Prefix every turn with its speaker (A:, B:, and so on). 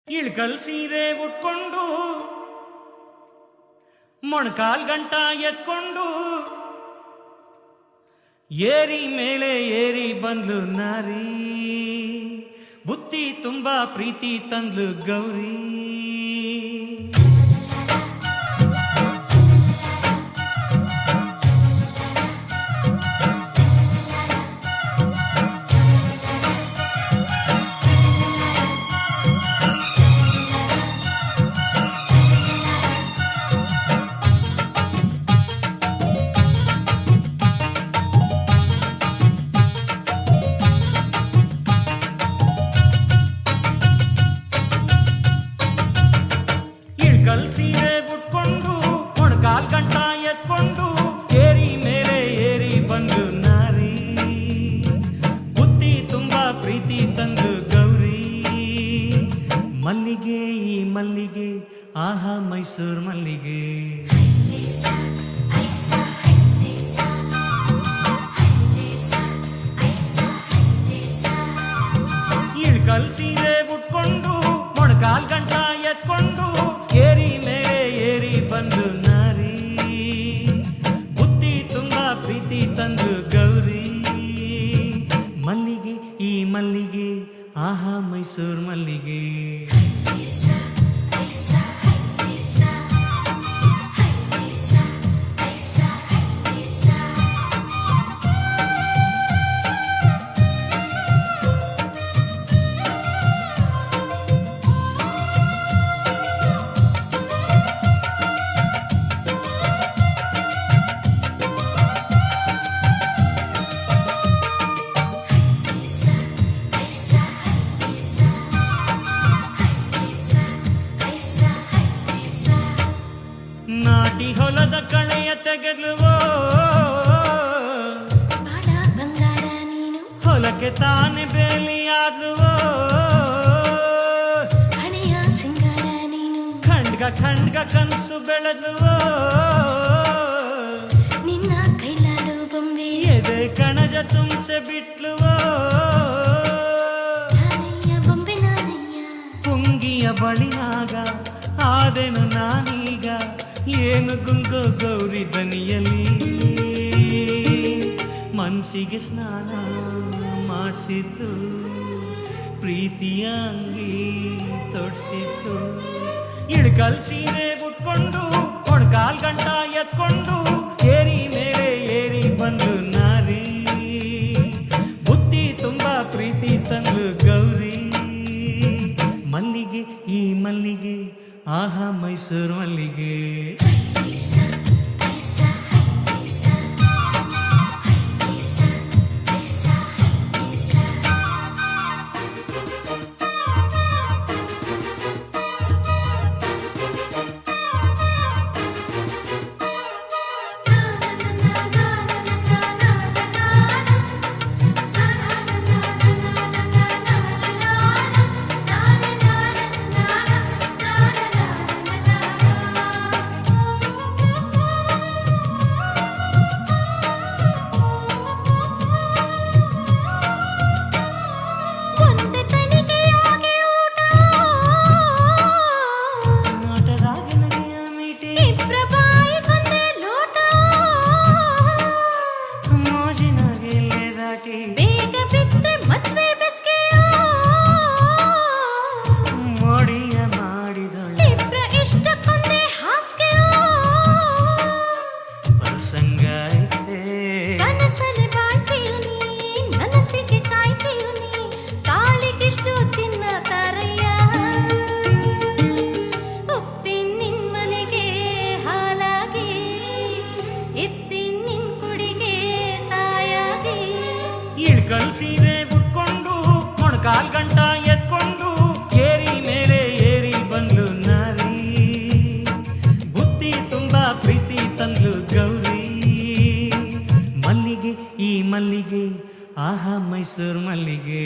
A: ಇಳ್ಕಲ್ ಸೀರೆ ಉಟ್ಕೊಂಡು ಮೊಣಕಾಲ್ ಗಂಟ ಎತ್ಕೊಂಡು ಏರಿ ಮೇಲೆ ಏರಿ ಬಂದ್ಲು ನಾರಿ, ಬುತ್ತಿ ತುಂಬಾ ಪ್ರೀತಿ ತಂದ್ಲು ಗೌರಿ. ಸೀರೆ ಉಟ್ಕೊಂಡು ಮೊಣಕಾಲ್ ಗಂಟ ಎತ್ಕೊಂಡು ಏರಿ ಮೇಲೆ ಏರಿ ಬಂದು ನಾರಿ, ಬುತ್ತಿ ತುಂಬಾ ಪ್ರೀತಿ ತಂದು ಗೌರಿ. ಮಲ್ಲಿಗೆ ಈ ಮಲ್ಲಿಗೆ ಆಹಾ ಮೈಸೂರು ಮಲ್ಲಿಗೆ, ಇಳ್ಕಲ್ ಸೀರೆ ಉಟ್ಕೊಂಡು ಮೊಣಕಾಲ್ ಗಂಟ ಎತ್ಕೊಂಡು ಏರಿ ಮೇಲೆ ಏರಿ ಬಂದು ನಾರಿ, ಬುತ್ತಿ ತುಂಬಾ ಪ್ರೀತಿ ತಂದು ಗೌರಿ. ಮಲ್ಲಿಗೆ ಈ ಮಲ್ಲಿಗೆ ಆಹಾ ಮೈಸೂರು ಮಲ್ಲಿಗೆ. ನಾಟಿ ಹೊಲದ ಕಳೆಯ ತೆಗೆದುವೋ ಬಂಗಾರ ನೀನು, ಹೊಲಕ್ಕೆ ತಾನೆ ಬೇಲಿಯಾದುವೋ ಹಣೆಯ ಸಿಂಗಾರ ನೀನು, ಖಂಡ್ಗ ಖಂಡ್ಗ ಕನಸು ಬೆಳೆದುವೋ ನಿನ್ನ ಕೈಲಾಡು ಬೊಂಬೆ, ಎದೆ ಕಣಜ ತುಂಬಿಸಿ ಬಿಟ್ಲುವೋ ಬೊಂಬೆ ನಾನಯ್ಯ. ಪುಂಗಿಯ ಬಳಿನಾಗ ಆದೆನು ನಾನೀಗ, ಏನು ಗುಂಗೋ ಗೌರಿ ದನಿಯಲ್ಲಿ, ಮನಸ್ಸಿಗೆ ಸ್ನಾನ ಮಾಡಿಸಿತು, ಪ್ರೀತಿಯ ಅಂಗಿ ತೊಡ್ಸಿತು. ಇಳ್ಕಲ್ ಸೀರೆ ಉಟ್ಕೊಂಡು ಮೊಣಕಾಲ್ ಗಂಟ ಎತ್ಕೊಂಡು ಏರಿ ಮೇಲೆ ಏರಿ ಬಂದು ನಾರಿ, ಬುತ್ತಿ ತುಂಬಾ ಪ್ರೀತಿ ತಂದ್ಲು ಗೌರಿ. ಮಲ್ಲಿಗೆ ಈ ಮಲ್ಲಿಗೆ ಆಹಾ ಮೈಸೂರು ಮಲ್ಲಿಗೆ. ಇಳ್ಕಲ್ ಸೀರೆ ಉಟ್ಕೊಂಡು ಮೊಣಕಾಲ್ ಗಂಟ ಎತ್ಕೊಂಡು ಏರಿ ಮೇಲೆ ಏರಿ ಬಂದ್ಲು ನಾರಿ, ಬುತ್ತಿ ತುಂಬಾ ಪ್ರೀತಿ ತಂದ್ಲು ಗೌರಿ. ಮಲ್ಲಿಗೆ ಈ ಮಲ್ಲಿಗೆ ಆಹಾ ಮೈಸೂರು ಮಲ್ಲಿಗೆ.